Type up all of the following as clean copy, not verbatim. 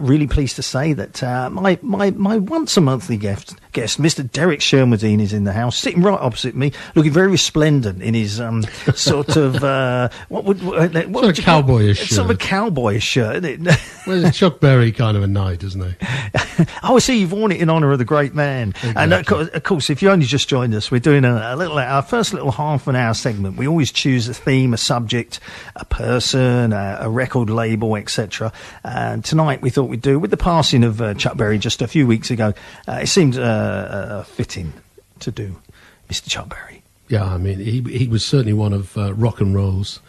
Really pleased to say that my once a monthly guest, Mr. Derek Shelmerdine, is in the house, sitting right opposite me, looking very resplendent in his sort of cowboyish shirt. Sort of a cowboyish shirt, isn't it? Well, it's Chuck Berry kind of a night, isn't it? Oh, I see you've worn it in honour of the great man. Exactly. And of course, if you only just joined us, we're doing our first little half an hour segment. We always choose a theme, a subject, a person, a record label, etc. And tonight we thought we'd do, with the passing of Chuck Berry just a few weeks ago, it seemed fitting to do Mr. Chuck Berry. Yeah, I mean, he was certainly one of rock and roll's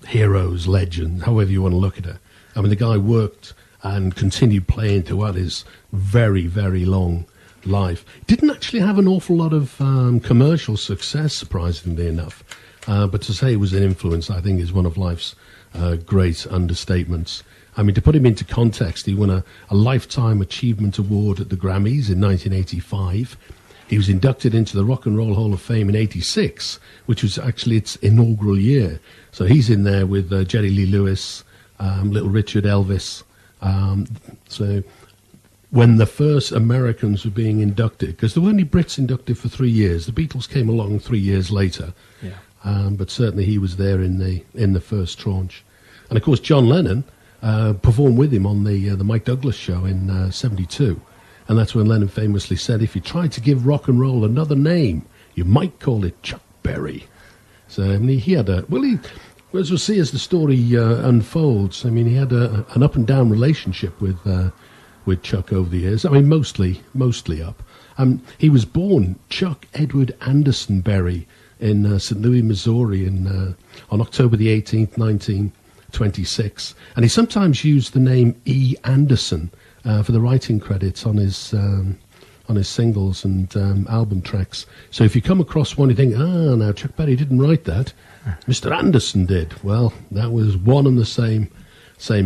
heroes, legends, however you want to look at it. I mean, the guy worked and continued playing throughout his very, very long life. Didn't actually have an awful lot of commercial success, surprisingly enough. But to say he was an influence, I think, is one of life's great understatements. I mean, to put him into context, he won a Lifetime Achievement Award at the Grammys in 1985. He was inducted into the Rock and Roll Hall of Fame in 86, which was actually its inaugural year. So he's in there with Jerry Lee Lewis, Little Richard, Elvis. So when the first Americans were being inducted, because there were only Brits inducted for 3 years. The Beatles came along 3 years later. Yeah. But certainly he was there in the first tranche. And of course, John Lennon performed with him on the Mike Douglas show in 72. And that's when Lennon famously said, if you tried to give rock and roll another name, you might call it Chuck Berry. So I mean, he had as we'll see as the story unfolds, I mean, he had an up and down relationship with Chuck over the years. I mean, mostly up. He was born Chuck Edward Anderson Berry in St. Louis, Missouri on October the 18th, 1926. And he sometimes used the name E. Anderson for the writing credits on his singles and album tracks. So if you come across one, you think, now Chuck Berry didn't write that. Mr. Anderson did. Well, that was one and the same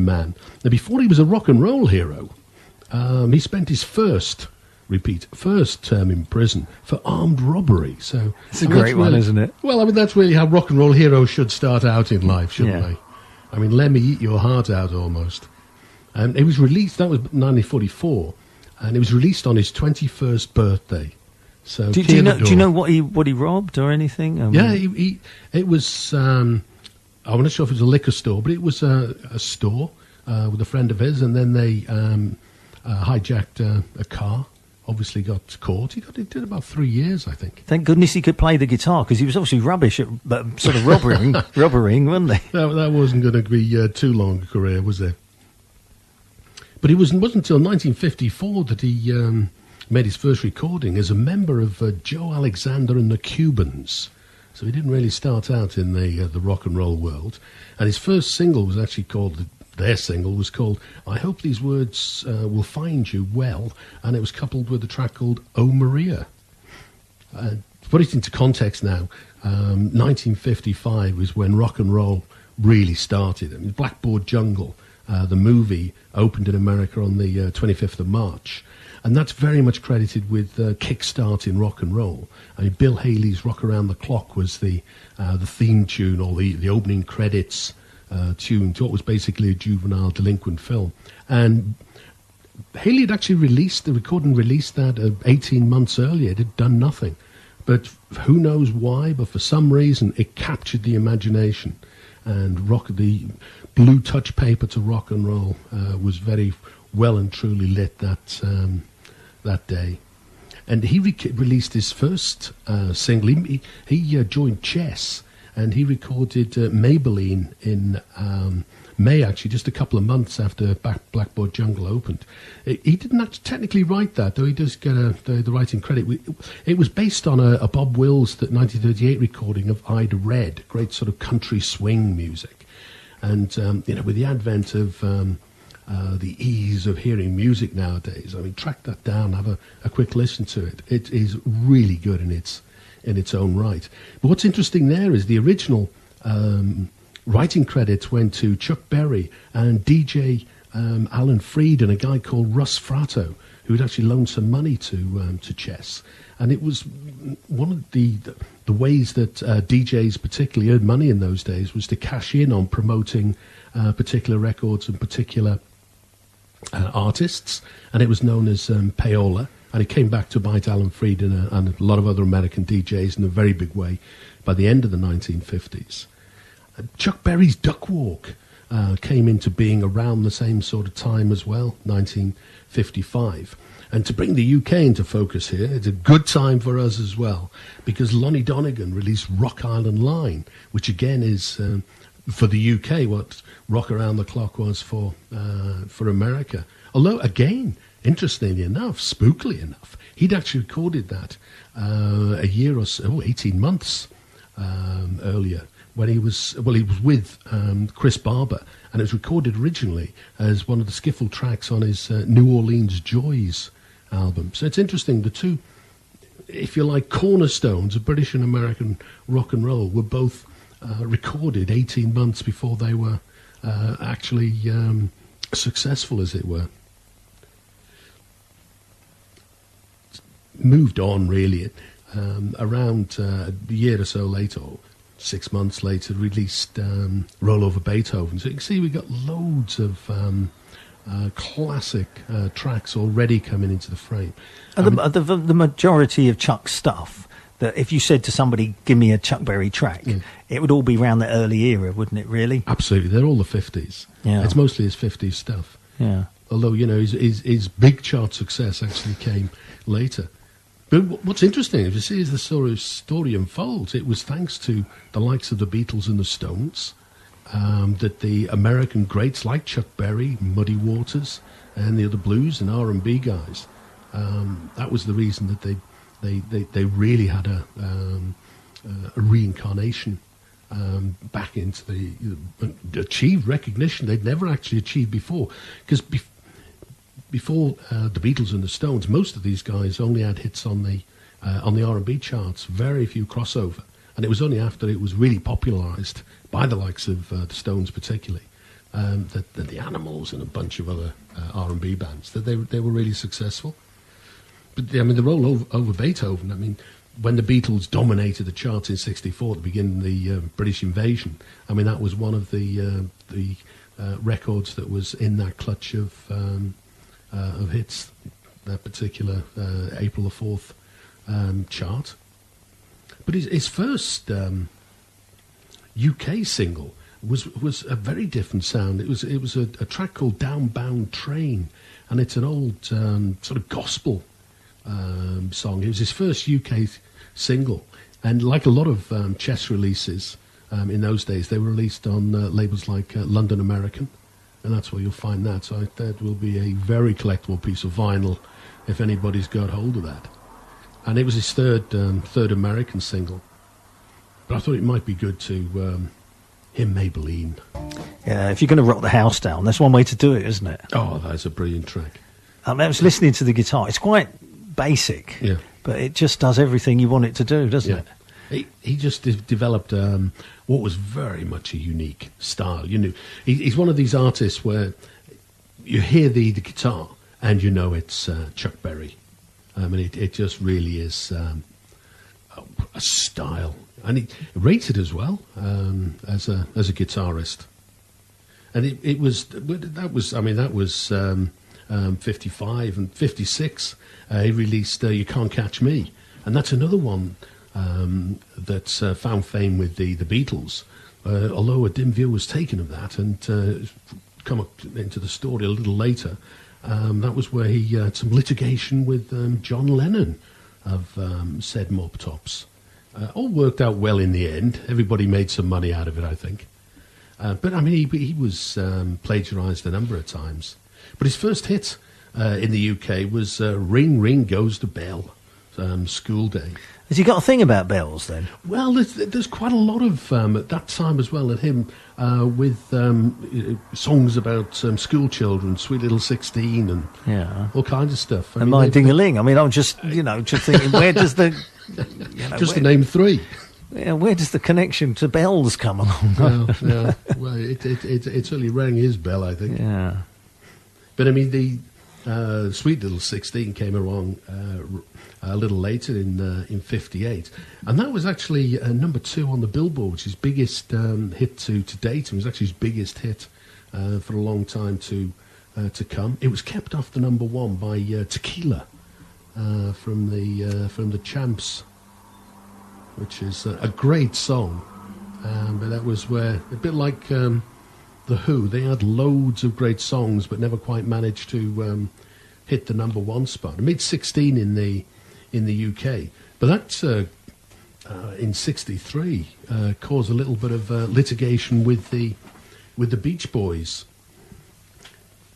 man. Now, before he was a rock and roll hero, he spent his first term in prison for armed robbery. So it's a great one, isn't it? Well, I mean, that's really how rock and roll heroes should start out in life, shouldn't they? I mean, let me eat your heart out almost. And it was released, that was 1944, and it was released on his 21st birthday. So do you know what he robbed or anything? It was, I'm not sure if it was a liquor store, but it was a store with a friend of his, and then they hijacked a car. Obviously got caught. He did about 3 years, I think. Thank goodness he could play the guitar, because he was obviously rubbish at sort of robbering, wasn't he? That wasn't going to be too long a career, was it? But it wasn't until 1954 that he made his first recording as a member of Joe Alexander and the Cubans. So he didn't really start out in the rock and roll world. And his first single was actually called, their single was called I Hope These Words Will Find You Well, and it was coupled with a track called Oh Maria. To put it into context now, 1955 was when rock and roll really started. I mean, Blackboard Jungle, the movie, opened in America on the 25th of March. And that's very much credited with kick-starting rock and roll. I mean, Bill Haley's Rock Around the Clock was the theme tune, or the opening credits tune to what was basically a juvenile delinquent film. And Haley had actually released that 18 months earlier. It had done nothing. But who knows why, but for some reason it captured the imagination. And the blue touch paper to rock and roll was very well and truly lit that day. And he released his first single. He joined Chess, and he recorded Maybelline in May, actually, just a couple of months after Blackboard Jungle opened. He didn't technically write that, though he does get the writing credit. It was based on a Bob Wills 1938 recording of Ida Red, great sort of country swing music. And, with the advent of the ease of hearing music nowadays, I mean, track that down, have a quick listen to it. It is really good in its own right. But what's interesting there is the original writing credits went to Chuck Berry and DJ Alan Freed and a guy called Russ Fratto, who had actually loaned some money to Chess. And it was one of the ways that DJs particularly earned money in those days was to cash in on promoting particular records and particular artists, and it was known as payola. And it came back to bite Alan Freed and a lot of other American DJs in a very big way by the end of the 1950s. Chuck Berry's Duck Walk came into being around the same sort of time as well, 1955. And to bring the UK into focus here, it's a good time for us as well, because Lonnie Donegan released Rock Island Line, which again is, for the UK, what Rock Around the Clock was for America. Although, again, interestingly enough, spookily enough, he'd actually recorded that a year or so, 18 months earlier, when he was with Chris Barber, and it was recorded originally as one of the skiffle tracks on his New Orleans Joys album. So it's interesting, the two, if you like, cornerstones of British and American rock and roll were both recorded 18 months before they were actually successful, as it were. Moved on, really, around a year or so later, or 6 months later, released Roll Over Beethoven. So you can see we got loads of classic tracks already coming into the frame. And the majority of Chuck's stuff, that if you said to somebody, give me a Chuck Berry track, it would all be around the early era, wouldn't it, really? Absolutely. They're all the 50s. Yeah. It's mostly his 50s stuff. Yeah. Although, you know, his big chart success actually came later. But what's interesting, if you see as the story unfolds, it was thanks to the likes of the Beatles and the Stones that the American greats like Chuck Berry, Muddy Waters, and the other blues and R&B guys, that was the reason that they really had a reincarnation back into achieved recognition they'd never actually achieved before. Because before the Beatles and the Stones, most of these guys only had hits on the R&B charts, very few crossover. And it was only after it was really popularised by the likes of the Stones particularly, that the Animals and a bunch of other R&B bands, that they were really successful. But I mean, the Roll Over Beethoven, I mean, when the Beatles dominated the charts in '64 to begin the British invasion, I mean, that was one of the records that was in that clutch of hits, that particular April the 4th chart. But his first UK single was a very different sound. It was a track called Downbound Train, and it's an old sort of gospel song. It was his first UK single, and like a lot of chess releases in those days, they were released on labels like London American, and that's where you'll find that. So that will be a very collectible piece of vinyl if anybody's got hold of that. And it was his third American single. But I thought it might be good to hear Maybelline. Yeah, if you're going to rock the house down, that's one way to do it, isn't it? Oh, that's a brilliant track. I was listening to the guitar. It's quite basic, yeah, but it just does everything you want it to do, doesn't it? He just developed what was very much a unique style. You know, he's one of these artists where you hear the guitar and you know it's Chuck Berry. And it just really is a style, and he rated as well as a guitarist. And it was 55 and 56. He released "You Can't Catch Me," and that's another one that's found fame with the Beatles. Although a dim view was taken of that, and come up into the story a little later. That was where he had some litigation with John Lennon of said Mob Tops. All worked out well in the end. Everybody made some money out of it, I think. But I mean, he was plagiarised a number of times. But his first hit in the UK was "Ring Ring Goes the Bell," School Day. Has he got a thing about bells then? Well, there's quite a lot of at that time as well at him with songs about school children, Sweet Little 16, and all kinds of stuff. And My Ding-a-Ling. I mean, I'm just thinking, where does the to name three? Yeah, where does the connection to bells come along? Well, it certainly rang his bell, I think. Yeah, but I mean the Sweet Little 16 came along a little later in 58, and that was actually number 2 on the Billboard, which is his biggest hit to date, and was actually his biggest hit for a long time to to come. It was kept off the number one by Tequila from the Champs, which is a great song. But that was where, a bit like The Who, they had loads of great songs but never quite managed to hit the number one spot. It made 16 in the UK, but that's in '63 caused a little bit of litigation with the Beach Boys.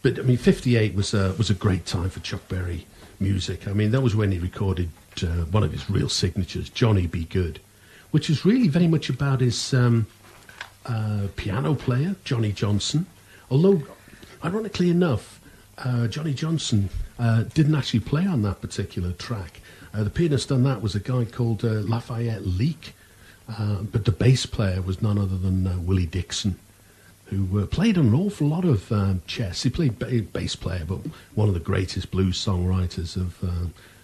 But I mean, '58 was a great time for Chuck Berry music. I mean, that was when he recorded one of his real signatures, Johnny Be Good, which is really very much about his piano player, Johnny Johnson. Although, ironically enough, Johnny Johnson didn't actually play on that particular track. The pianist on that was a guy called Lafayette Leake, but the bass player was none other than Willie Dixon, who played an awful lot of chess. He played bass player, but one of the greatest blues songwriters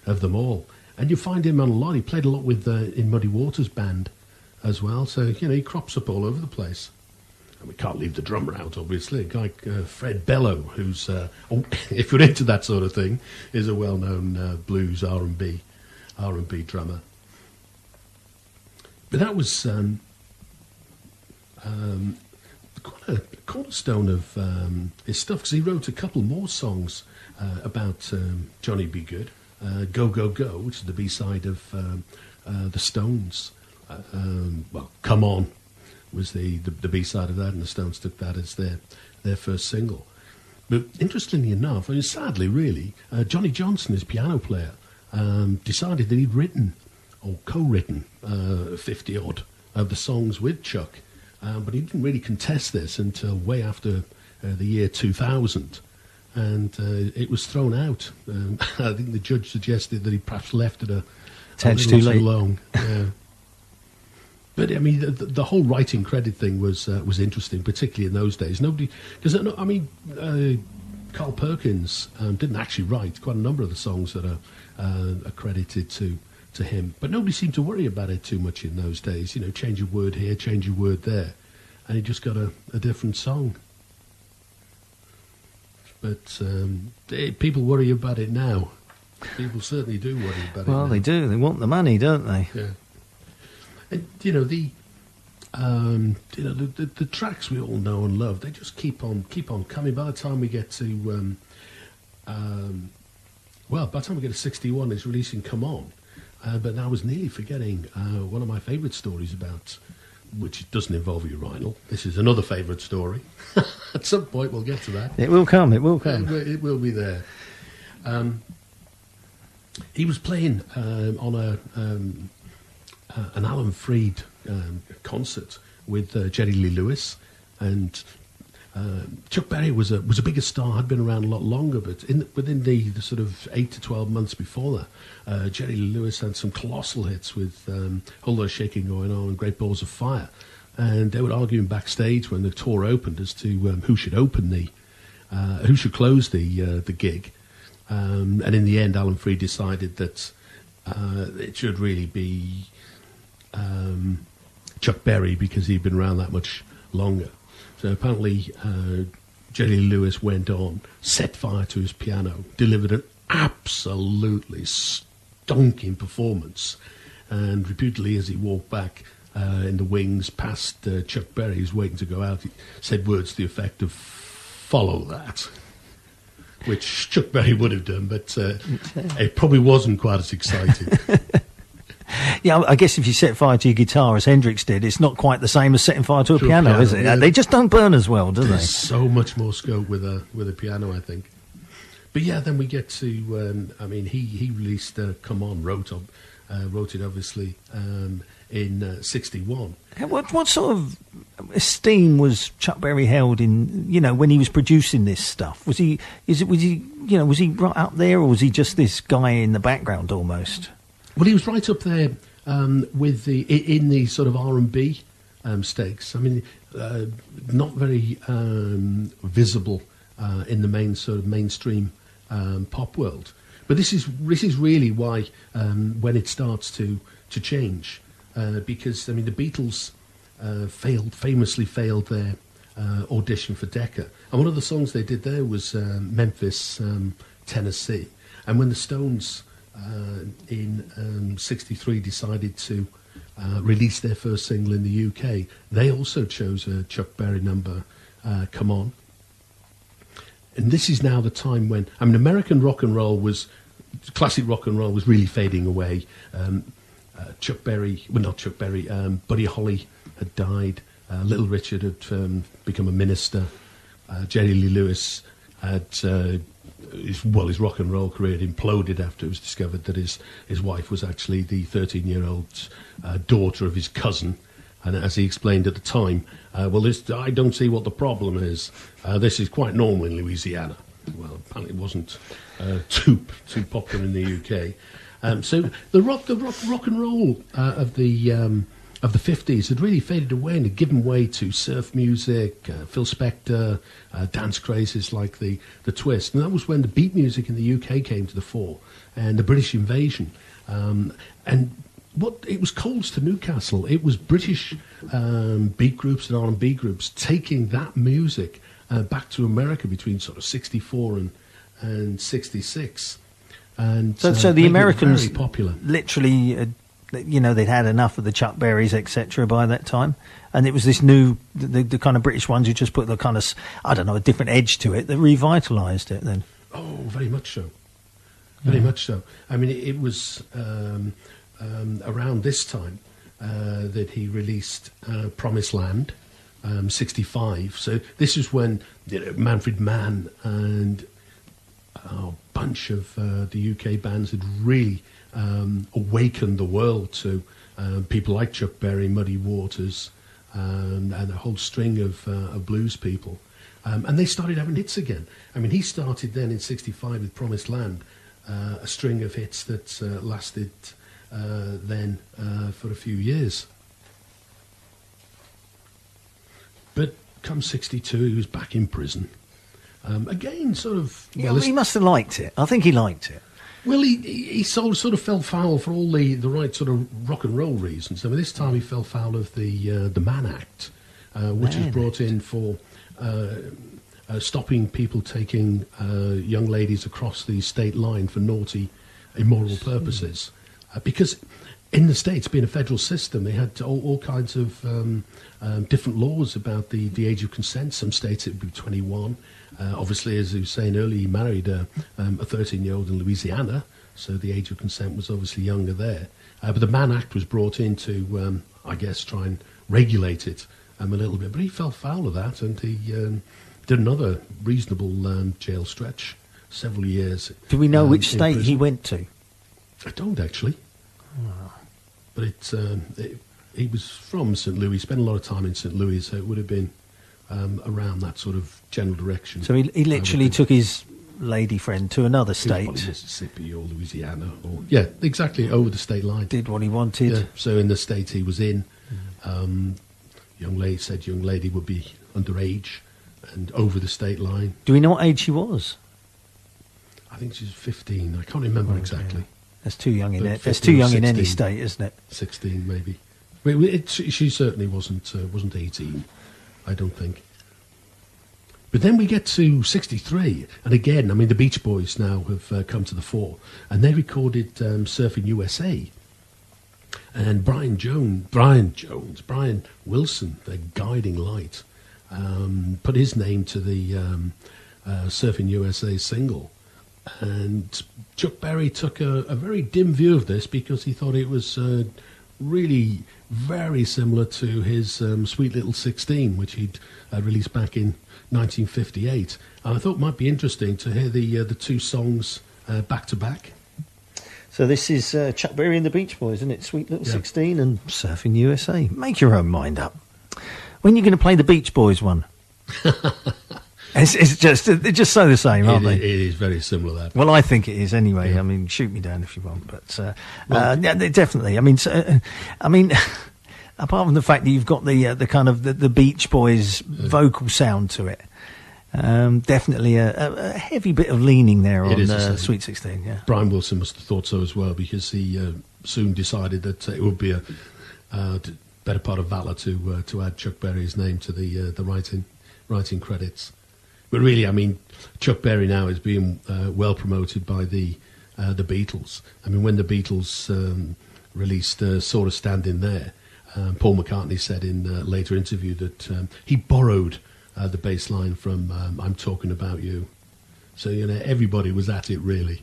of them all. And you find him on a lot. He played a lot with in Muddy Waters band as well. So, he crops up all over the place. And we can't leave the drummer out, obviously. A guy like Fred Bellow, who's, if you're into that sort of thing, is a well-known blues R&B drummer. But that was quite a cornerstone of his stuff, because he wrote a couple more songs about Johnny Be Good. Go, Go, Go, which is the B-side of the Stones. Come On was the B-side of that, and the Stones took that as their first single. But interestingly enough, I mean, sadly really, Johnny Johnson, his piano player, decided that he'd written or co-written 50-odd of the songs with Chuck, but he didn't really contest this until way after the year 2000. And it was thrown out. I think the judge suggested that he perhaps left it a little too long. Yeah. But I mean, the whole writing credit thing was interesting, particularly in those days. Nobody, because I mean, Carl Perkins didn't actually write quite a number of the songs that are credited to him, but nobody seemed to worry about it too much in those days. Change a word here, change a word there, and he just got a different song. But people worry about it now. People certainly do worry about it now. Well, they do. They want the money, don't they? Yeah. And, the tracks we all know and love, they just keep on coming. By the time we get to, by the time we get to 61, it's releasing Come On. But I was nearly forgetting one of my favourite stories about, which doesn't involve urinal. This is another favourite story. At some point we'll get to that. It will come, it will come. It will be there. He was playing on an Alan Freed concert with Jerry Lee Lewis, and Chuck Berry was a bigger star, had been around a lot longer, but within the sort of 8 to 12 months before that, Jerry Lee Lewis had some colossal hits with Whole Lot of Shaking Going On and Great Balls of Fire, and they were arguing backstage when the tour opened as to who should close the gig, and in the end Alan Freed decided that it should really be Chuck Berry, because he'd been around that much longer. So apparently Jerry Lee Lewis went on, set fire to his piano, delivered an absolutely stonking performance, and repeatedly as he walked back in the wings past Chuck Berry, who's waiting to go out, he said words to the effect of "follow that," which Chuck Berry would have done, but it probably wasn't quite as exciting. Yeah, I guess if you set fire to your guitar as Hendrix did, it's not quite the same as setting fire to a piano, is it? Yeah. They just don't burn as well, do they? There's so much more scope with a piano, I think. But yeah, then we get to, he released Come On, wrote it obviously in 61. What sort of esteem was Chuck Berry held in, when he was producing this stuff? Was he right up there, or was he just this guy in the background almost? Well, he was right up there with in the sort of R&B stakes. I mean, not very visible in the mainstream pop world. But this is really why when it starts to change, because the Beatles famously failed their audition for Decca. And one of the songs they did there was Memphis, Tennessee. And when the Stones in '63 decided to release their first single in the UK, they also chose a Chuck Berry number, Come On. And this is now the time when, I mean, American rock and roll classic rock and roll was really fading away. Chuck Berry, well, not Chuck Berry, Buddy Holly had died. Little Richard had become a minister. Jerry Lee Lewis had, his rock and roll career had imploded after it was discovered that his wife was actually the 13-year-old daughter of his cousin. And as he explained at the time, I don't see what the problem is. This is quite normal in Louisiana. Well, apparently it wasn't too popular in the UK. So the rock and roll of the 50s had really faded away and had given way to surf music, Phil Spector, dance crazes like the Twist. And that was when the beat music in the UK came to the fore, and the British invasion. And it was Coles to Newcastle. It was British beat groups and R&B groups taking that music back to America between sort of 64 and 66. And so the Americans very popular. Literally, they'd had enough of the Chuck Berrys, etc. by that time, and it was this new, the kind of British ones who just put the kind of, I don't know, a different edge to it that revitalised it. Then, very much so, very much so. I mean, it was around this time that he released Promised Land, 65. So this is when Manfred Mann and a bunch of the UK bands had really awakened the world to people like Chuck Berry, Muddy Waters, and a whole string of blues people. And they started having hits again. I mean, he started then in 65 with Promised Land, a string of hits that lasted then for a few years. But come 62, he was back in prison. Again, sort of... he must have liked it. I think he liked it. Well, he sort of fell foul for all the right sort of rock and roll reasons. I mean, this time he fell foul of the Mann Act, which was brought in for stopping people taking young ladies across the state line for naughty, immoral purposes. Because in the States, being a federal system, they had all kinds of different laws about the age of consent. Some states it would be 21. Obviously, as I was saying earlier, he married a 13-year-old in Louisiana, so the age of consent was obviously younger there. But the Mann Act was brought in to, I guess, try and regulate it a little bit. But he fell foul of that, and he did another reasonable jail stretch, several years. Do we know which state he went to? I don't, actually. But he was from St. Louis, spent a lot of time in St. Louis, so it would have been around that sort of general direction. So he literally took his lady friend to another state. Mississippi or Louisiana. Yeah, exactly, over the state line. Did what he wanted. Yeah, so in the state he was in, young lady would be underage and over the state line. Do we know what age she was? I think she was 15. I can't remember exactly. Yeah. That's too young in it. That's too young in any state, isn't it? 16 maybe. She certainly wasn't 18. I don't think. But then we get to 63, and again, I mean, the Beach Boys now have come to the fore, and they recorded Surfin USA. And Brian Wilson, the guiding light, put his name to the Surfin USA single. And Chuck Berry took a very dim view of this because he thought it was really very similar to his Sweet Little 16, which he'd released back in 1958. And I thought it might be interesting to hear the two songs back to back. So this is Chuck Berry and the Beach Boys, isn't it? Sweet Little 16 and Surfin USA. Make your own mind up. When are you going to play the Beach Boys one? It's just so the same, aren't they? It is very similar. That. Well, I think it is anyway. Yeah. I mean, shoot me down if you want, but yeah, definitely. I mean, apart from the fact that you've got the kind of the Beach Boys vocal sound to it, definitely a heavy bit of leaning there on Sweet 16. Yeah, Brian Wilson must have thought so as well because he soon decided that it would be a better part of valor to add Chuck Berry's name to the writing. writing credits. But really, I mean, Chuck Berry now is being well promoted by the Beatles. I mean, when the Beatles released Sort of Standing There, Paul McCartney said in a later interview that he borrowed the bass line from I'm Talking About You. So, you know, everybody was at it, really.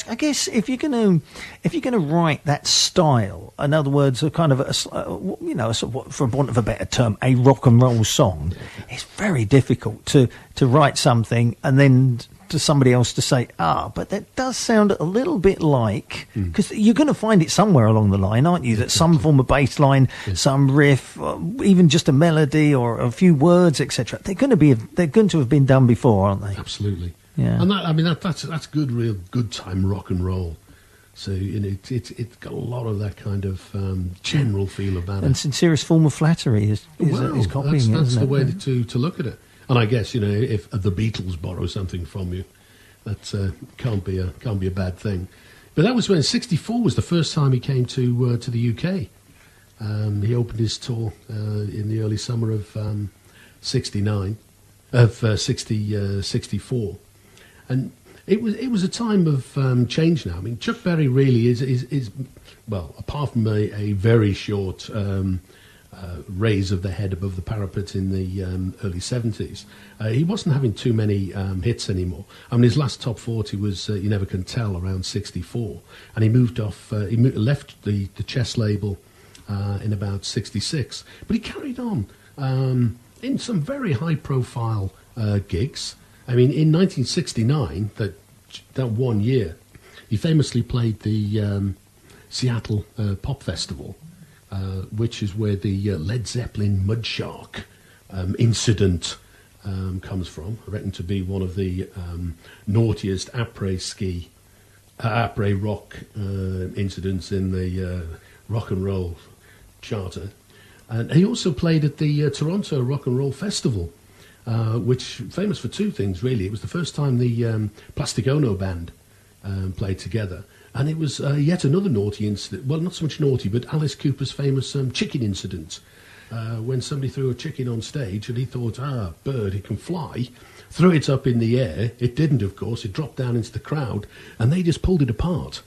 I guess if you're going to write that style, in other words, a kind of for want of a better term, a rock and roll song, it's very difficult to write something and then to somebody else to say, but that does sound a little bit like, because you're going to find it somewhere along the line, aren't you? That some form of bass line, some riff, even just a melody or a few words, etc. They're going to have been done before, aren't they? Absolutely. Yeah. And that's good, real good time rock and roll. So, you know, it's got a lot of that kind of general feel about it. And sincerest form of flattery is copying. That's the way to look at it. And I guess, you know, if the Beatles borrow something from you, that can't be a bad thing. But that was when '64 was the first time he came to the UK. He opened his tour in the early summer of '64, and it was a time of change now. I mean, Chuck Berry really is well, apart from a very short raise of the head above the parapet in the early 70s. He wasn't having too many hits anymore. I mean, his last top 40 was You Never Can Tell around 64, and he moved off, left the Chess label in about 66. But he carried on in some very high-profile gigs. I mean, in 1969, that 1 year, he famously played the Seattle Pop Festival, which is where the Led Zeppelin Mudshark incident comes from. I reckon to be one of the naughtiest après rock incidents in the rock and roll charter. And he also played at the Toronto Rock and Roll Festival, which famous for two things, really. It was the first time the Plastic Ono band played together. And it was yet another naughty incident. Well, not so much naughty, but Alice Cooper's famous chicken incident. When somebody threw a chicken on stage and he thought, bird, it can fly. Threw it up in the air. It didn't, of course. It dropped down into the crowd and they just pulled it apart.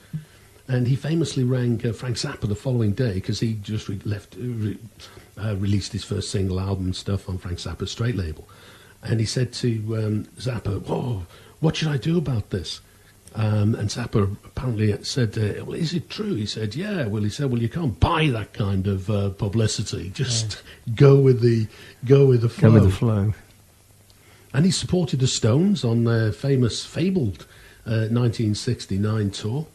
And he famously rang Frank Zappa the following day because he just released his first single album and stuff on Frank Zappa's Straight label. And he said to Zappa, "Whoa, what should I do about this?" And Zappa apparently said, "Well, is it true?" He said, "Yeah." Well, he said, "Well, you can't buy that kind of publicity. Just go with the flow." Go with the flow. And he supported the Stones on their famous, fabled 1969 tour,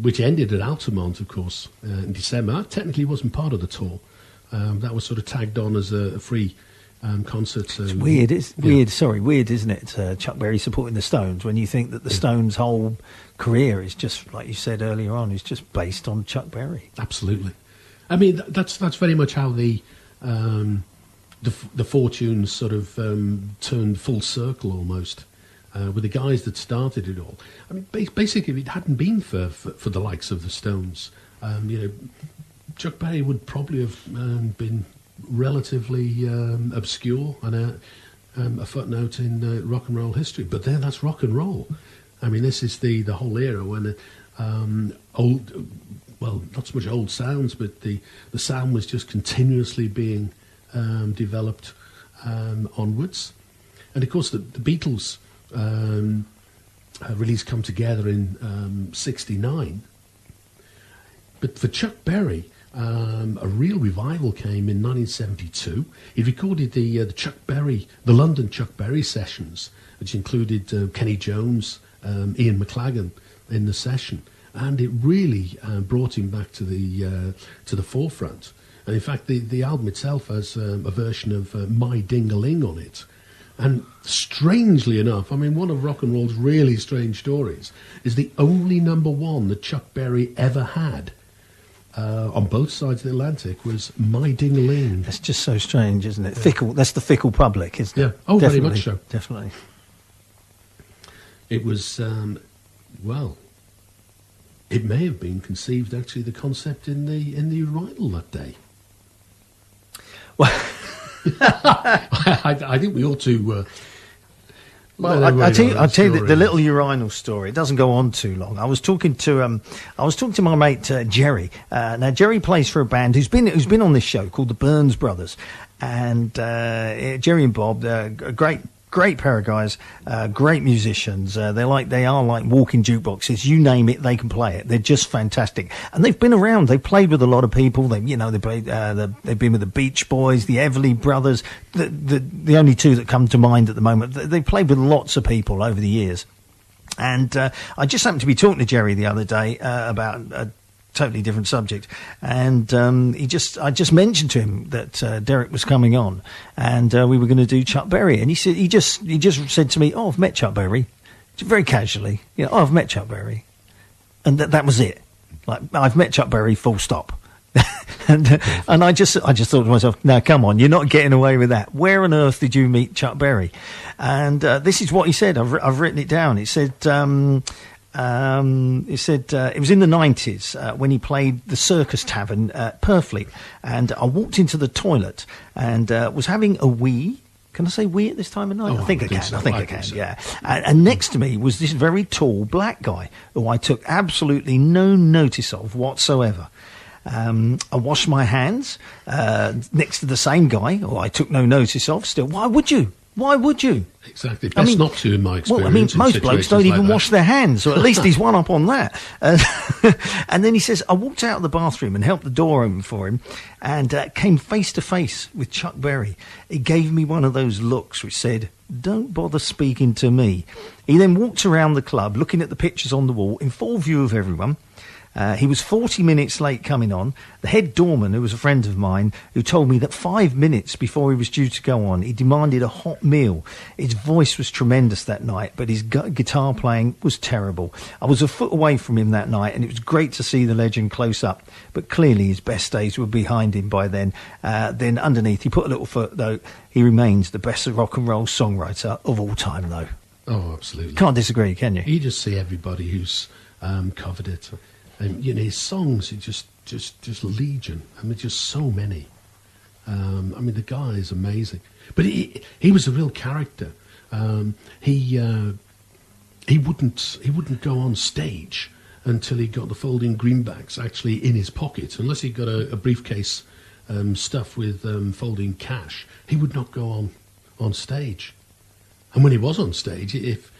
which ended at Altamont, of course, in December. That technically wasn't part of the tour. That was sort of tagged on as a free concert. It's weird. It's weird. Sorry, weird, isn't it? Chuck Berry supporting the Stones when you think that the Stones' whole career is just, like you said earlier on, is just based on Chuck Berry. Absolutely. I mean, that's very much how the fortunes sort of turned full circle almost. With the guys that started it all. I mean, basically, if it hadn't been for the likes of the Stones, Chuck Berry would probably have been relatively obscure and a footnote in rock and roll history. But that's rock and roll. I mean, this is the whole era when not so much old sounds, but the sound was just continuously being developed onwards. And of course, the Beatles release Come Together in '69. But for Chuck Berry, a real revival came in 1972. He recorded the London Chuck Berry sessions, which included Kenny Jones, Ian McLagan in the session, and it really brought him back to the forefront. And in fact, the album itself has a version of My Ding-a-Ling on it. And strangely enough, I mean, one of rock and roll's really strange stories is the only number one that Chuck Berry ever had on both sides of the Atlantic was My Ding-a-Ling. That's just so strange, isn't it? Yeah. Fickle. That's the fickle public, isn't it? Yeah. Oh, definitely, very much so. Definitely. It was, it may have been conceived, actually, the concept in the urinal that day. Well... I think we ought to... Well, I'll tell you the little urinal story. It doesn't go on too long. I was talking to my mate Jerry. Now Jerry plays for a band who's been on this show called the Burns Brothers, and Jerry and Bob, a great pair of guys, great musicians. They are like walking jukeboxes. You name it, they can play it. They're just fantastic, and they've been around. They've played with a lot of people. They've been with the Beach Boys, the Everly Brothers, the only two that come to mind at the moment. They've played with lots of people over the years. And I just happened to be talking to Jerry the other day about a totally different subject, and I just mentioned to him that Derek was coming on, and we were going to do Chuck Berry, and he just said to me, "Oh, I've met Chuck Berry," very casually. "Oh, I've met Chuck Berry," and that was it. Like, I've met Chuck Berry, full stop. and I just thought to myself, "No, come on, you're not getting away with that. Where on earth did you meet Chuck Berry?" And this is what he said. I've written it down. It said. He said it was in the 90s when he played the Circus Tavern at Purfleet, and I walked into the toilet and was having a wee. Can I say wee at this time of night? Oh, I think I can. so. I think I can. So. Yeah. And next to me was this very tall black guy who I took absolutely no notice of whatsoever. I washed my hands next to the same guy who I took no notice of. Still, why would you? Why would you? Exactly. Best not to, in my experience. Well, I mean, most blokes don't even wash their hands, so at least he's one up on that. And then he says, I walked out of the bathroom and helped the door open for him, and came face to face with Chuck Berry. He gave me one of those looks which said, "Don't bother speaking to me." He then walked around the club, looking at the pictures on the wall in full view of everyone. He was 40 minutes late coming on. The head doorman, who was a friend of mine, who told me that 5 minutes before he was due to go on, he demanded a hot meal. His voice was tremendous that night, but his guitar playing was terrible. I was a foot away from him that night, and it was great to see the legend close up. But clearly his best days were behind him by then. Then underneath, he put a little footnote. He remains the best rock and roll songwriter of all time, though. Oh, absolutely. Can't disagree, can you? You just see everybody who's covered it. And, his songs are just legion. I mean, just so many. I mean, the guy is amazing. But he was a real character. He wouldn't go on stage until he got the folding greenbacks actually in his pocket. Unless he got a briefcase stuffed with folding cash, he would not go on stage. And when he was on stage, if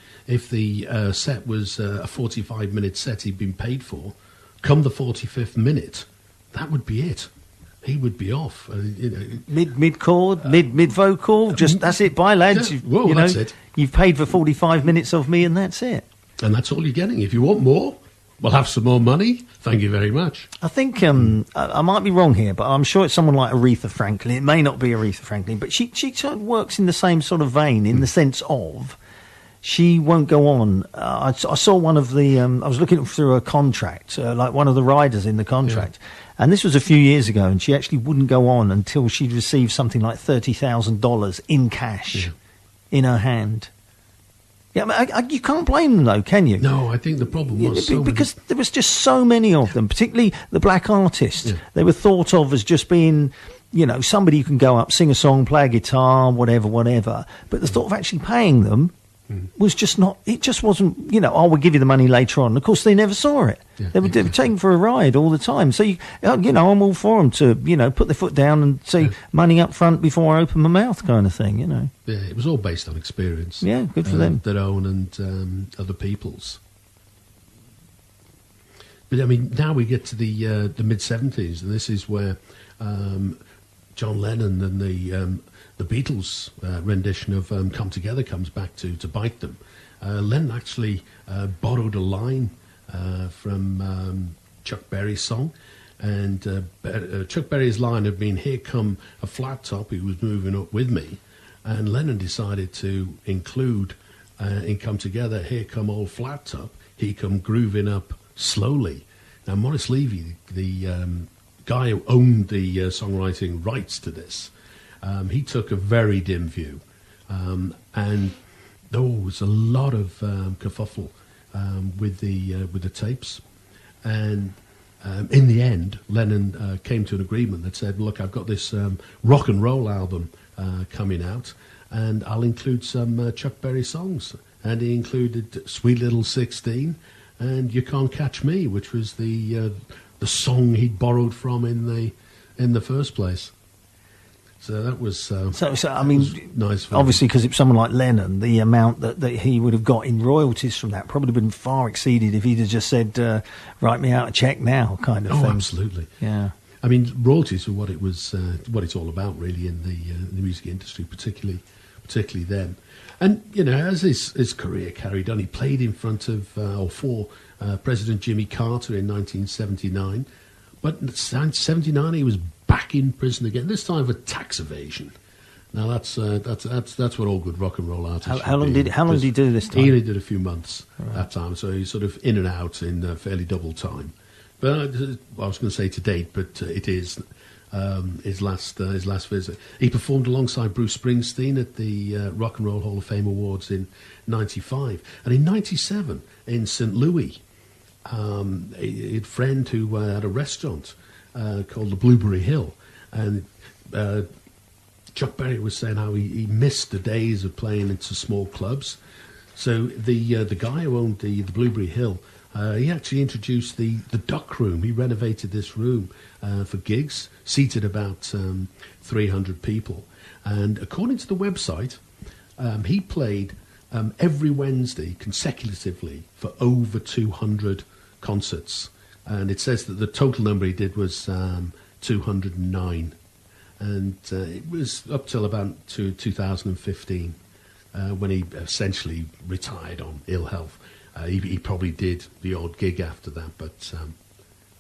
the set was a 45-minute set he'd been paid for, come the 45th minute, that would be it. He would be off. Mid chord, mid vocal. Just that's it. Bye, lads. Yeah, well, that's it. You've paid for 45 minutes of me, and that's it. And that's all you're getting. If you want more, we'll have some more money. Thank you very much. I think I might be wrong here, but I'm sure it's someone like Aretha Franklin. It may not be Aretha Franklin, but she sort of works in the same sort of vein, in the sense of she won't go on. I saw one of the... I was looking through a contract, like one of the riders in the contract. Yeah. And this was a few years ago, and she actually wouldn't go on until she'd received something like $30,000 in cash in her hand. Yeah, I mean, you can't blame them, though, can you? No, I think the problem was... because there was just so many of them, particularly the black artists. Yeah. They were thought of as just being... somebody who can go up, sing a song, play a guitar, whatever. But the thought of actually paying them was just not, it just wasn't, we'll give you the money later on. Of course, they never saw it. Yeah, they were taken for a ride all the time. So, I'm all for them to, put their foot down and say money up front before I open my mouth kind of thing, Yeah, it was all based on experience. Yeah, good for them. Their own and other people's. But, I mean, now we get to the mid-70s, and this is where John Lennon and the Beatles' rendition of Come Together comes back to bite them. Lennon actually borrowed a line from Chuck Berry's song, and Chuck Berry's line had been, "Here come a flat top who was moving up with me," and Lennon decided to include in Come Together, "Here come old flat top, he come grooving up slowly." Now, Maurice Levy, the guy who owned the songwriting rights to this, he took a very dim view, and there was a lot of kerfuffle with the tapes, and in the end, Lennon came to an agreement that said, "Look, I've got this rock and roll album coming out, and I'll include some Chuck Berry songs. And he included Sweet Little 16 and You Can't Catch Me, which was the song he'd borrowed from in the first place. So that was so I mean, was nice. Obviously, because it's someone like Lennon, the amount that he would have got in royalties from that probably been far exceeded if he'd have just said, "Write me out a check now," kind of thing. Oh, absolutely. Yeah. I mean, royalties were what it was, what it's all about, really, in the music industry, particularly then. And as his career carried on, he played in front of or for President Jimmy Carter in 1979. But in 1979, he was back in prison again. This time for tax evasion. Now that's what all good rock and roll artists. How long did he do this time? He only did a few months that time, so he's sort of in and out in fairly double time. But I was going to say to date, but it is his last visit. He performed alongside Bruce Springsteen at the Rock and Roll Hall of Fame Awards in '95, and in '97 in St. Louis, a friend who had a restaurant called the Blueberry Hill, and Chuck Berry was saying how he missed the days of playing into small clubs. So the guy who owned the Blueberry Hill, he actually introduced the Duck Room. He renovated this room for gigs, seated about 300 people. And according to the website, he played every Wednesday consecutively for over 200 concerts. And it says that the total number he did was 209. And it was up till about 2015 when he essentially retired on ill health. He probably did the odd gig after that, but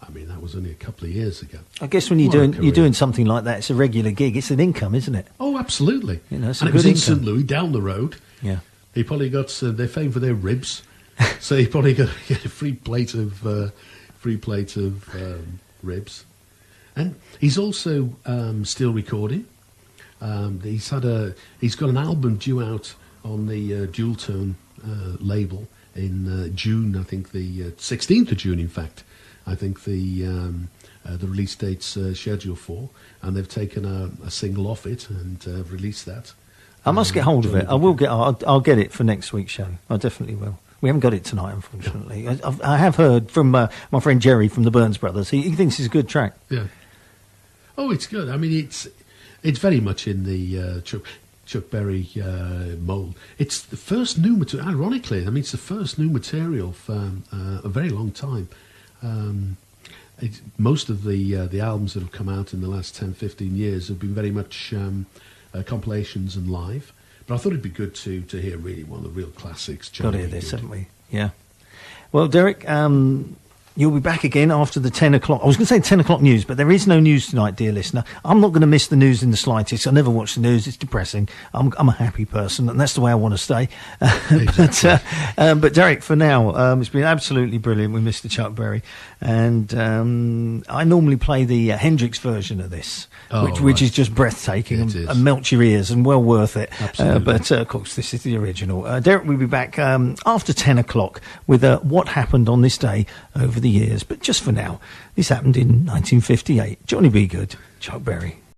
I mean that was only a couple of years ago. I guess when you're doing something like that, it's a regular gig. It's an income, isn't it? Oh, absolutely. It's and a it was good in income. St. Louis, down the road. Yeah. He probably got they're famed for their ribs, so he probably got a free plate of ribs. And he's also still recording. He's got an album due out on the Dual Tone label in June. I think the 16th of June. In fact, I think the release date's scheduled for, and they've taken a single off it and released that. I must get hold of it. I'll get it for next week's show. I definitely will. We haven't got it tonight, unfortunately. I have heard from my friend Jerry from the Burns Brothers. He thinks it's a good track. Yeah. Oh, it's good. I mean, it's very much in the Chuck Berry mould. It's the first new material. Ironically, I mean, it's the first new material for a very long time. Most of the albums that have come out in the last 10, 15 years have been very much compilations and live. But I thought it'd be good to hear really one of the real classics. Got to hear this, haven't we? Yeah. Well, Derek, you'll be back again after the 10 o'clock. I was going to say 10 o'clock news, but there is no news tonight, dear listener. I'm not going to miss the news in the slightest. I never watch the news. It's depressing. I'm a happy person, and that's the way I want to stay. Exactly. But Derek, for now, it's been absolutely brilliant with Mr. Chuck Berry. And I normally play the Hendrix version of this, which is just breathtaking and melts your ears and well worth it. But, of course, this is the original. Derek will be back after 10 o'clock with what happened on this day over the years. But just for now, this happened in 1958. Johnny B. Good, Chuck Berry.